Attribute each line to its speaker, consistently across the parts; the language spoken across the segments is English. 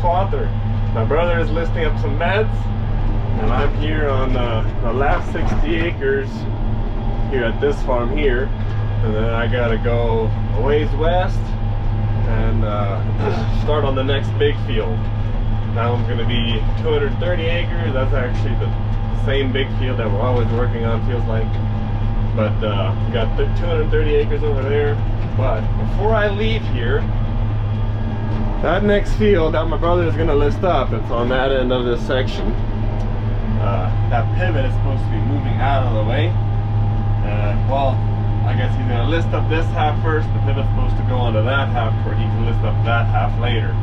Speaker 1: Swather. My brother is listing up some beds, and I'm here on the last 60 acres here at this farm here, and then I gotta go a ways west and start on the next big field. That one's gonna be 230 acres. That's actually the same big field that we're always working on, feels like. But we got 230 acres over there. But before I leave here, that next field that my brother is gonna list up, it's on that end of this section. That pivot is supposed to be moving out of the way. Well, I guess he's gonna list up this half first. The pivot's supposed to go onto that half where he can list up that half later.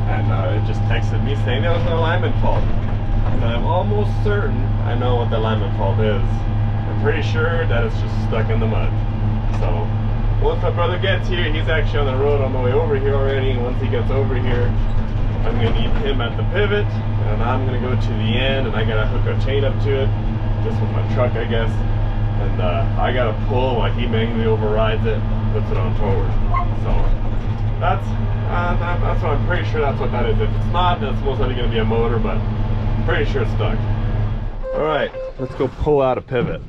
Speaker 1: And it just texted me saying there was no alignment fault. And I'm almost certain I know what the alignment fault is. I'm pretty sure that it's just stuck in the mud. So once my brother gets here, he's actually on the road on the way over here already. And once he gets over here, I'm gonna need him at the pivot, and I'm gonna go to the end, and I gotta hook a chain up to it, just with my truck, I guess. And I gotta pull while he manually overrides it, puts it on forward. So that's what I'm pretty sure that's what that is. If it's not, that's most likely gonna be a motor, but I'm pretty sure it's stuck. All right, let's go pull out a pivot.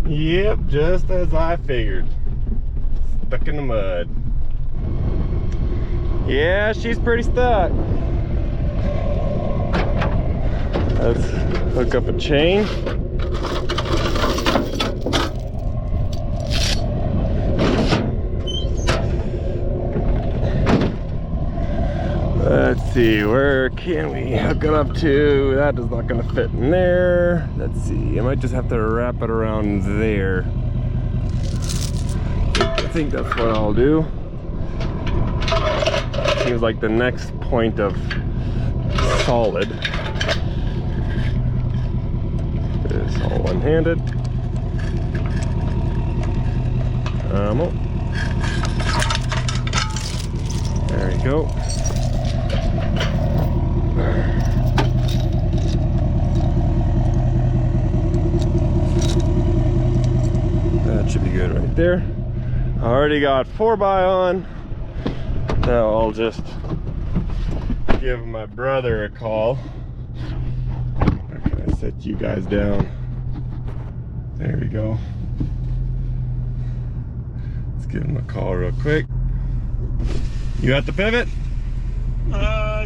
Speaker 1: Yep, just as I figured. Stuck in the mud. Yeah, she's pretty stuck. Let's hook up a chain. Let's see, where can we hook it up to? That is not gonna fit in there. Let's see, I might just have to wrap it around there. I think that's what I'll do. Seems like the next point of solid. It's all one-handed. There you go. That should be good right there. I already got 4x on. Now I'll just give my brother a call. Where can I set you guys down? There we go. Let's give him a call real quick. You at the pivot?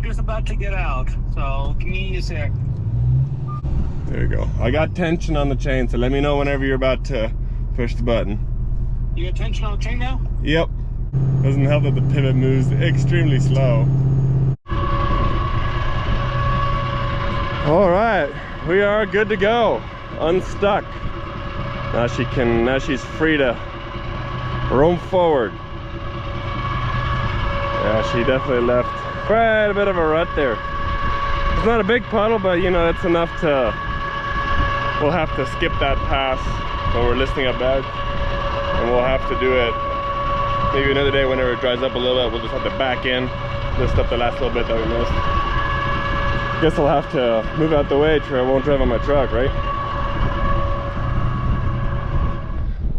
Speaker 2: Just about to get out, so give me a sec.
Speaker 1: There you go. I got tension on the chain, so let me know whenever you're about to push the button.
Speaker 2: You got tension on the chain now?
Speaker 1: Yep. Doesn't help that the pivot moves extremely slow. All right, we are good to go. Unstuck. Now she's free to roam forward. Yeah, she definitely left quite a bit of a rut there. It's not a big puddle, but you know, it's enough to, we'll have to skip that pass when we're listing up beds. And we'll have to do it maybe another day whenever it dries up a little bit. We'll just have to back in, list up the last little bit that we missed. Guess I'll have to move out the way so I won't drive on my truck, right?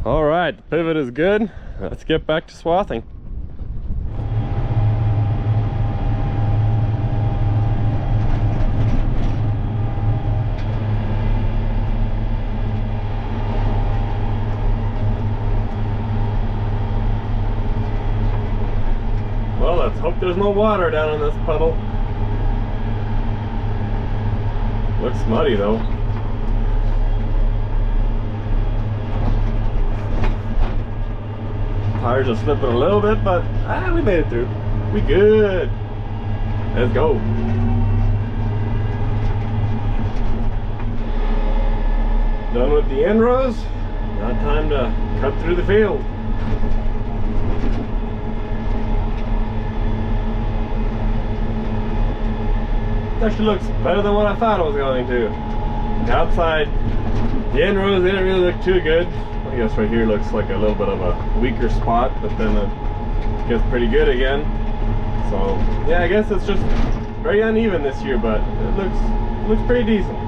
Speaker 1: All right, the pivot is good. Let's get back to swathing. Well, let's hope there's no water down in this puddle. Looks muddy though. Tires are slipping a little bit, but we made it through. We good. Let's go. Done with the end rows. Now time to cut through the field. Actually looks better than what I thought it was going to. The outside, the end rows didn't really look too good. I guess right here looks like a little bit of a weaker spot, but then it gets pretty good again. So yeah, I guess it's just very uneven this year, but it looks pretty decent.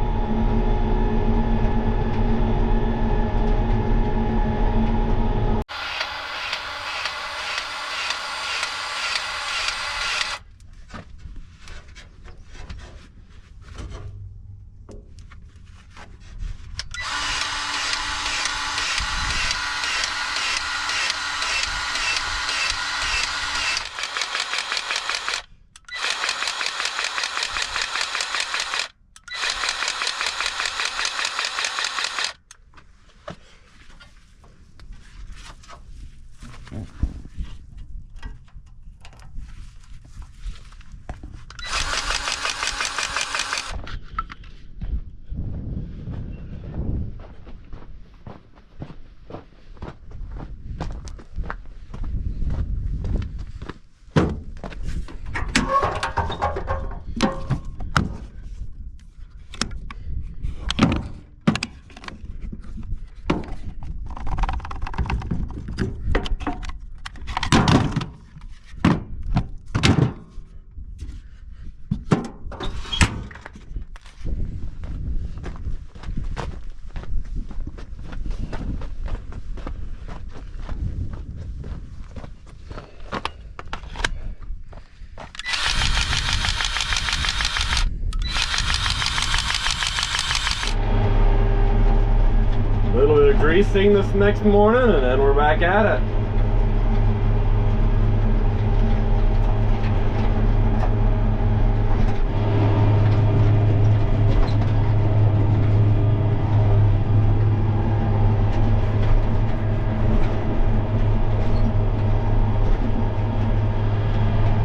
Speaker 1: greasing this next morning, and then we're back at it.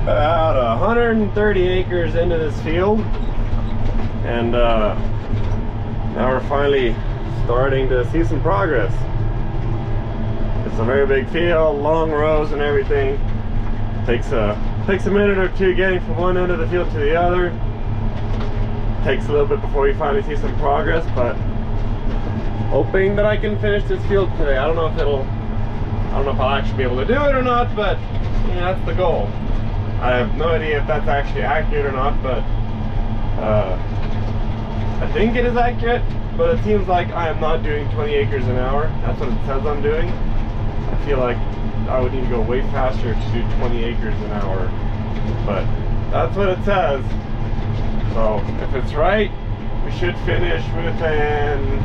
Speaker 1: About 130 acres into this field, and now we're finally starting to see some progress. It's a very big field, long rows and everything. Takes a minute or two getting from one end of the field to the other. Takes a little bit before we finally see some progress, but hoping that I can finish this field today. I don't know if I'll actually be able to do it or not, but yeah, that's the goal. I have no idea if that's actually accurate or not, but I think it is accurate, but it seems like I am not doing 20 acres an hour. That's what it says I'm doing. I feel like I would need to go way faster to do 20 acres an hour, but that's what it says. So if it's right, we should finish within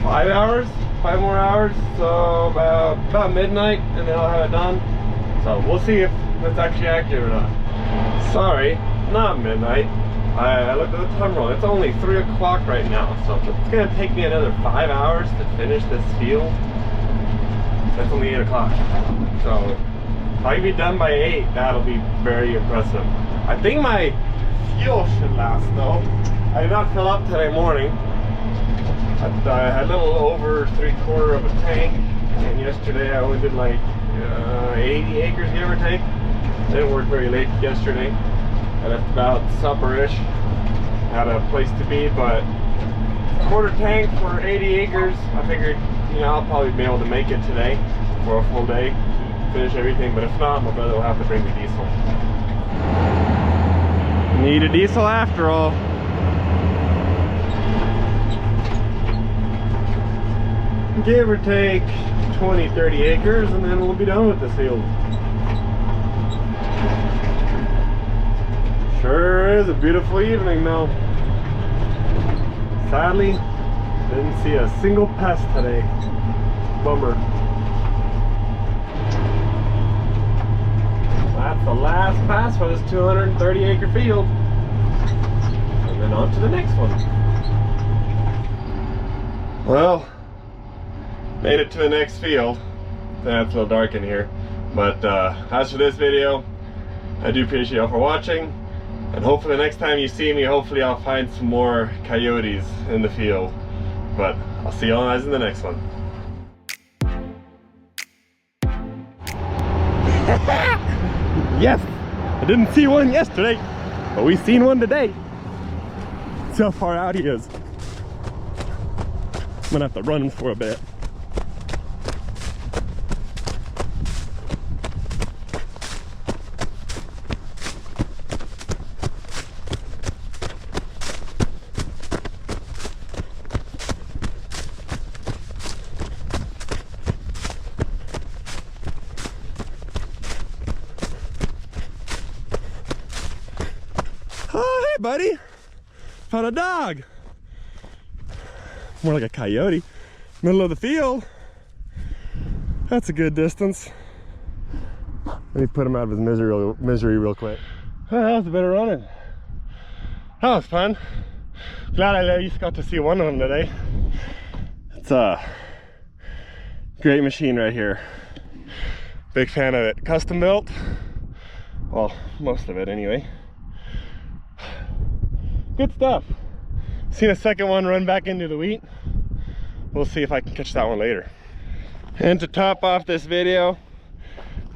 Speaker 1: 5 hours, 5 more hours, so about midnight, and then I'll have it done. So we'll see if that's actually accurate or not. Sorry, not midnight. I looked at the time wrong. It's only 3 o'clock right now, so it's gonna take me another 5 hours to finish this field. That's only 8 o'clock. So if I can be done by 8, that'll be very impressive. I think my fuel should last though. I did not fill up today morning. I had a little over 3/4 of a tank, and yesterday I only did like 80 acres, give or take. Didn't work very late yesterday. I left about supper-ish. Had a place to be, but quarter tank for 80 acres. I figured, I'll probably be able to make it today for a full day to finish everything, but if not, my brother will have to bring me diesel. Need a diesel after all. Give or take 20-30 acres, and then we'll be done with this field. Sure is a beautiful evening though. Sadly, didn't see a single pest today. Bummer. That's the last pass for this 230 acre field. And then on to the next one. Well, made it to the next field. It's a little dark in here. But as for this video, I do appreciate y'all for watching. And hopefully the next time you see me, hopefully I'll find some more coyotes in the field. But I'll see y'all guys in the next one. Yes! I didn't see one yesterday, but we seen one today. See how far out he is. I'm gonna have to run him for a bit. Oh, hey buddy, found a dog. More like a coyote. Middle of the field. That's a good distance. Let me put him out of his misery real quick. Oh, that was a bit of running. That was fun. Glad I at least got to see one of them today. It's a great machine right here. Big fan of it. Custom built. Well, most of it anyway. Good stuff. Seen a second one run back into the wheat. We'll see if I can catch that one later. And to top off this video,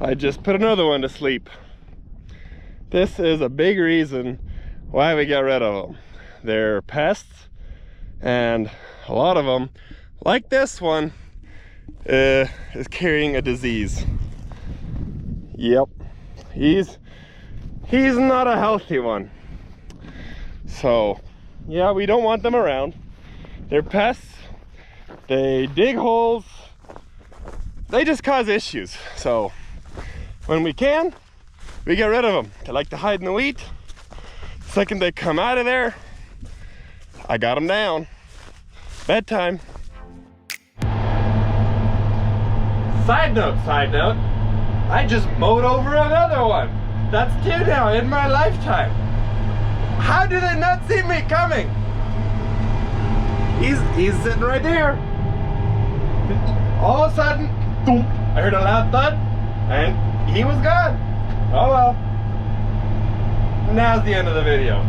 Speaker 1: I just put another one to sleep. This is a big reason why we got rid of them. They're pests, and a lot of them, like this one, is carrying a disease. Yep, he's not a healthy one. So yeah, we don't want them around. They're pests. They dig holes. They just cause issues. So when we can, we get rid of them. They like to hide in the wheat. The second they come out of there, I got them down. Bedtime. Side note, I just mowed over another one. That's 2 now in my lifetime. How do they not see me coming? He's sitting right there. All of a sudden, boom, I heard a loud thud, and he was gone. Oh well. Now's the end of the video.